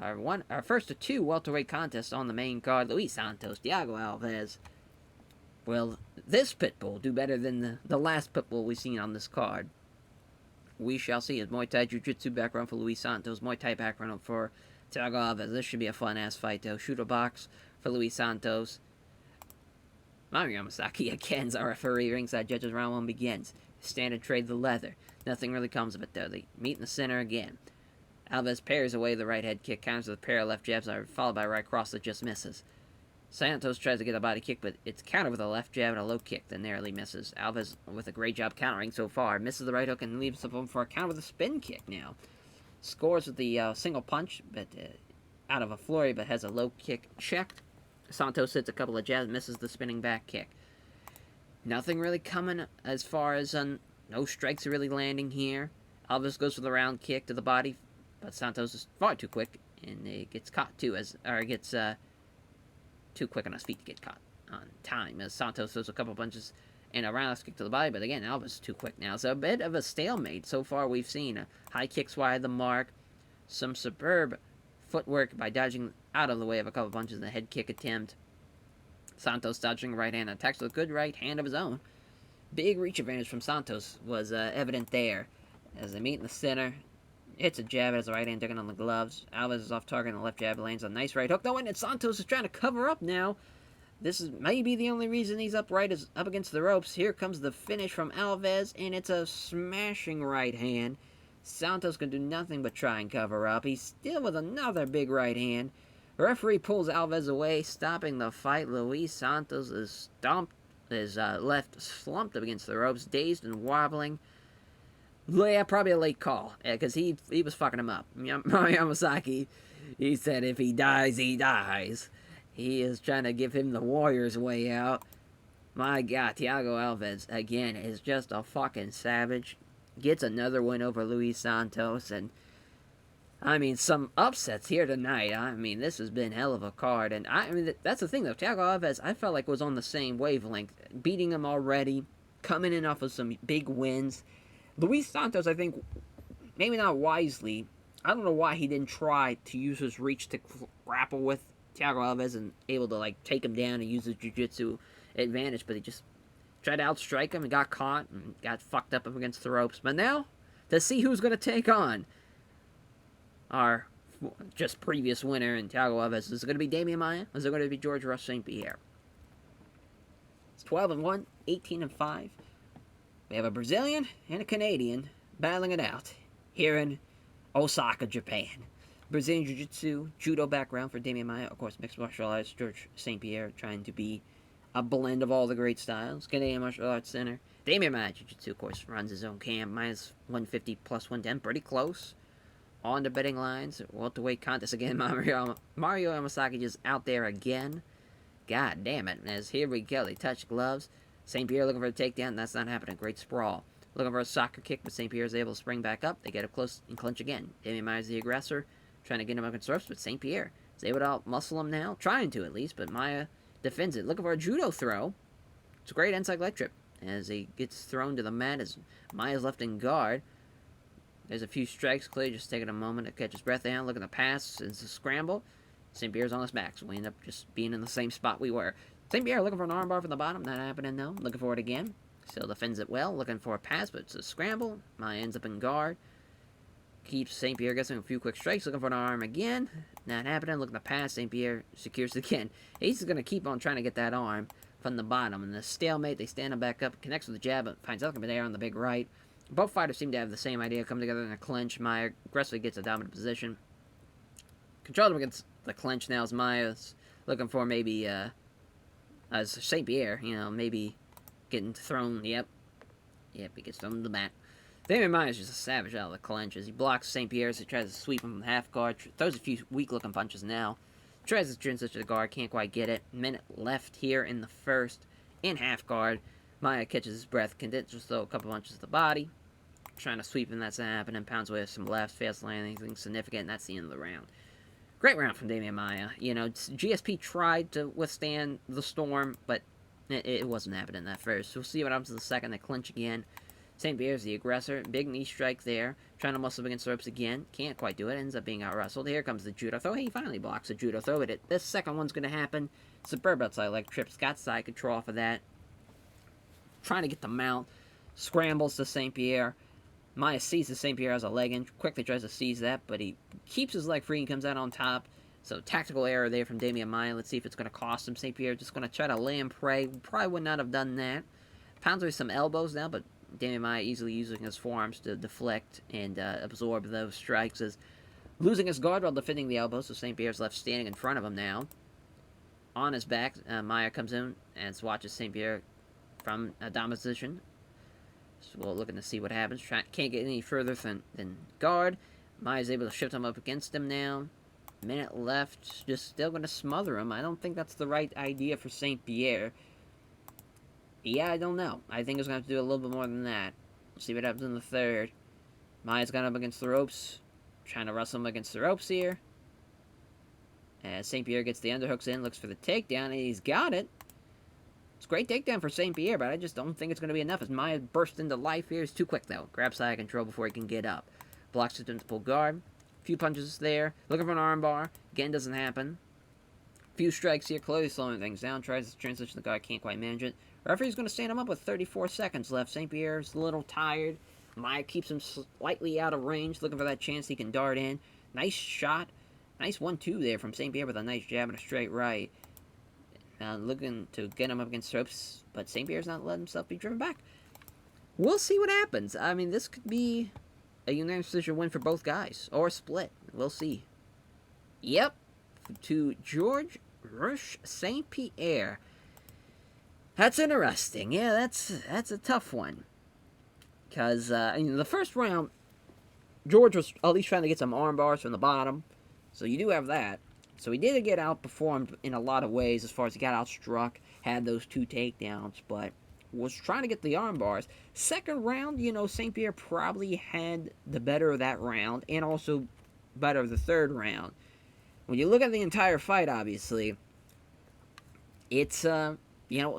Our first of two welterweight contests on the main card. Luis Santos, Thiago Alves. Will this pitbull do better than the last pitbull we've seen on this card? We shall see. His Muay Thai Jiu-Jitsu background for Luis Santos. Muay Thai background for Thiago Alves. This should be a fun-ass fight, though. Shooter box for Luis Santos. Mario Yamasaki again's our referee. Ringside judges. Round one begins. Standard trade the leather. Nothing really comes of it, though. They meet in the center again. Alves parries away the right head kick. Counters with a pair of left jabs, followed by a right cross that just misses. Santos tries to get a body kick, but it's countered with a left jab and a low kick that narrowly misses. Alves, with a great job countering so far, misses the right hook and leaves him for a counter with a spin kick now. Scores with the single punch, but out of a flurry, but has a low kick check. Santos hits a couple of jabs, misses the spinning back kick. Nothing really coming as far as no strikes are really landing here. Alves goes for the round kick to the body, but Santos is far too quick, and it gets caught too, gets too quick on his feet to get caught on time, as Santos throws a couple punches and a roundhouse kick to the body, but again, Alves is too quick now. So a bit of a stalemate so far we've seen. High kicks wide of the mark, some superb footwork by dodging out of the way of a couple punches in the head kick attempt. Santos dodging right hand, attacks with a good right hand of his own. Big reach advantage from Santos was evident there. As they meet in the center, hits a jab as the right hand digging on the gloves. Alves is off target and the left jab lands a nice right hook. No, and Santos is trying to cover up now. This is maybe the only reason he's upright is up against the ropes. Here comes the finish from Alves, and it's a smashing right hand. Santos can do nothing but try and cover up. He's still with another big right hand. The referee pulls Alves away, stopping the fight. Luis Santos is left slumped up against the ropes, dazed and wobbling. Yeah, probably a late call, because he was fucking him up. Maia Yamasaki, he said if he dies, he dies. He is trying to give him the Warriors way out. My God, Thiago Alves, again, is just a fucking savage. Gets another win over Luis Santos, and I mean, some upsets here tonight. I mean, this has been hell of a card, and I mean, that's the thing, though. Thiago Alves, I felt like was on the same wavelength, beating him already, coming in off of some big wins. Luis Santos, I think, maybe not wisely, I don't know why he didn't try to use his reach to grapple with Thiago Alves and able to, like, take him down and use his jiu-jitsu advantage, but he just tried to outstrike him and got caught and got fucked up against the ropes. But now, to see who's going to take on our just previous winner in Thiago Alves, is it going to be Damian Maia, or is it going to be George Rush StPierre? It's 12-1, 18-5. We have a Brazilian and a Canadian battling it out here in Osaka, Japan. Brazilian Jiu-Jitsu, Judo background for Damian Maia. Of course, mixed martial arts, George StPierre trying to be a blend of all the great styles. Canadian Martial Arts Center. Damian Maia Jiu-Jitsu, of course, runs his own camp. Maia's 150 plus 110, pretty close. On the betting lines, welterweight contest again. Mario Yamasaki just out there again. God damn it. As here we go, they touch gloves. StPierre looking for a takedown. That's not happening. Great sprawl. Looking for a soccer kick, but StPierre is able to spring back up. They get up close and clinch again. Damian Maia is the aggressor, trying to get him up in ropes, but StPierre is able to out-muscle him now. Trying to, at least, but Maia defends it. Looking for a judo throw. It's a great inside leg trip as he gets thrown to the mat as Maia's left in guard. There's a few strikes. Clay just taking a moment to catch his breath down. Looking to pass. It's a scramble. StPierre's on his back, so we end up just being in the same spot we were. StPierre looking for an armbar from the bottom. Not happening, though. Looking for it again. Still defends it well. Looking for a pass, but it's a scramble. Maia ends up in guard. Keeps StPierre guessing a few quick strikes. Looking for an arm again. Not happening. Looking to pass. StPierre secures it again. He's going to keep on trying to get that arm from the bottom. And the stalemate, they stand him back up. Connects with the jab, but finds Alcantara there on the big right. Both fighters seem to have the same idea. Come together in a clinch. Maia aggressively gets a dominant position. Controlled him against the clinch now as Maia's looking for maybe, as StPierre, maybe getting thrown. Yep, he gets thrown to the mat. Damian Maia is just a savage out of the clinch as he blocks StPierre as he tries to sweep him from half guard. Throws a few weak-looking punches now. Tries to transition to the guard, can't quite get it. Minute left here in the first, in half guard. Maia catches his breath, can just throw a couple punches to the body. Trying to sweep him, that's not happening. Pounds away with some lefts, fast landing, anything significant, and that's the end of the round. Great round from Damian Maia. GSP tried to withstand the storm, but it wasn't happening that first. We'll see what happens in the second. They clinch again. StPierre's the aggressor. Big knee strike there. Trying to muscle up against the ropes again. Can't quite do it. Ends up being out-wrestled. Here comes the judo throw. He finally blocks the judo throw, but this second one's going to happen. Superb outside leg trip. Got side control off of that. Trying to get the mount. Scrambles to StPierre. Maia seizes StPierre as a leg in. Quickly tries to seize that, but he keeps his leg free and comes out on top. So tactical error there from Damian Maia. Let's see if it's going to cost him. StPierre just going to try to lay and pray. Probably would not have done that. Pounds with some elbows now, but Damian Maia easily using his forearms to deflect and absorb those strikes. As losing his guard while defending the elbows, so StPierre's left standing in front of him now. On his back, Maia comes in and watches StPierre from a dominant position. So we're looking to see what happens. Can't get any further than guard. Maia's able to shift him up against him now. Minute left. Just still going to smother him. I don't think that's the right idea for StPierre. Yeah, I don't know. I think he's going to have to do a little bit more than that. We'll see what happens in the third. Maia's got him up against the ropes. Trying to wrestle him against the ropes here. As StPierre gets the underhooks in. Looks for the takedown. And he's got it. It's a great takedown for StPierre, but I just don't think it's going to be enough as Maia bursts into life here. He's too quick, though. Grabs side control before he can get up. Blocks it into pull guard. Few punches there. Looking for an armbar. Again, doesn't happen. Few strikes here. Clearly slowing things down. Tries to transition the guard. Can't quite manage it. Referee's going to stand him up with 34 seconds left. StPierre's a little tired. Maia keeps him slightly out of range. Looking for that chance he can dart in. Nice shot. Nice 1-2 there from StPierre with a nice jab and a straight right. Looking to get him up against ropes, but StPierre's not letting himself be driven back. We'll see what happens. I mean, this could be a unanimous decision win for both guys, or a split. We'll see. Yep, to George Rush StPierre. That's interesting. Yeah, that's a tough one. Because in the first round, George was at least trying to get some arm bars from the bottom. So you do have that. So he did get outperformed in a lot of ways as far as he got outstruck, had those 2 takedowns, but was trying to get the arm bars. Second round, StPierre probably had the better of that round and also better of the third round. When you look at the entire fight, obviously, it's a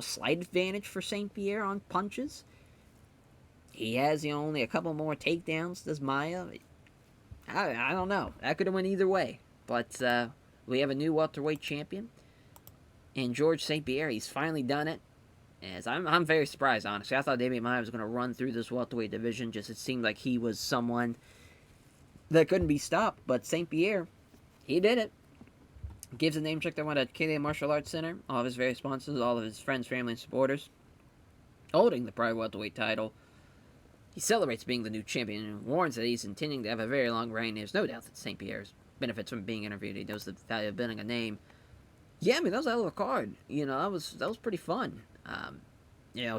slight advantage for StPierre on punches. He has only a couple more takedowns. Does Maia? I don't know. That could have went either way. But we have a new welterweight champion, and George StPierre. He's finally done it. As I'm very surprised, honestly. I thought Damian Maia was going to run through this welterweight division. Just it seemed like he was someone that couldn't be stopped. But StPierre, he did it. Gives a name check that went at Canadian Martial Arts Center. All of his various sponsors, all of his friends, family, and supporters, holding the private welterweight title. He celebrates being the new champion and warns that he's intending to have a very long reign. There's no doubt that StPierre benefits from being interviewed. He knows the value of building a name. Yeah, I mean, that was a hell of a card. That was pretty fun.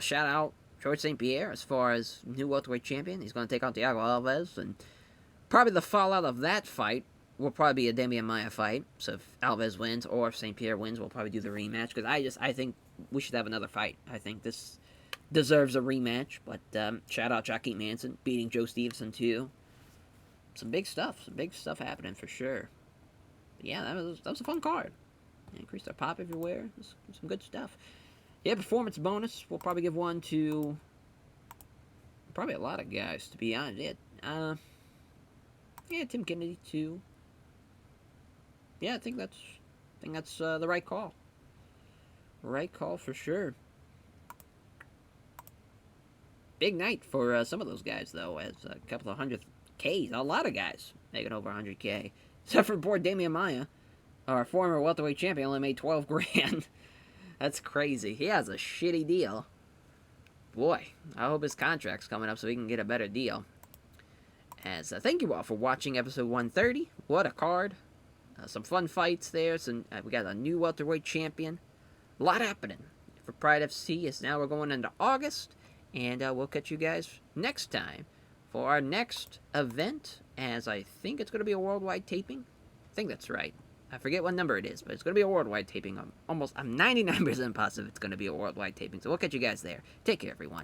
Shout out George StPierre as far as new welterweight champion. He's going to take on Thiago Alves, and probably the fallout of that fight will probably be a Damian Maia fight. So if Alves wins or if StPierre wins, we'll probably do the rematch, because I think we should have another fight. I think this deserves a rematch. But shout out Joaquin Hanson beating Joe Stevenson too. Some big stuff happening for sure. But yeah, that was a fun card. Increased our pop everywhere. Some good stuff. Yeah, performance bonus. We'll probably give one to probably a lot of guys, to be honest. Yeah, Tim Kennedy too. Yeah, I think that's the right call. Right call for sure. Big night for some of those guys, though, as a couple of 100Ks. A lot of guys making over 100K. Except for poor Damian Maia, our former welterweight champion, only made 12 grand. That's crazy. He has a shitty deal. Boy, I hope his contract's coming up so he can get a better deal. As thank you all for watching episode 130. What a card. Some fun fights there. We got a new welterweight champion. A lot happening for Pride FC. As now we're going into August. And we'll catch you guys next time for our next event, as I think it's going to be a worldwide taping. I think that's right. I forget what number it is, but it's going to be a worldwide taping. I'm 99% positive it's going to be a worldwide taping. So we'll catch you guys there. Take care, everyone.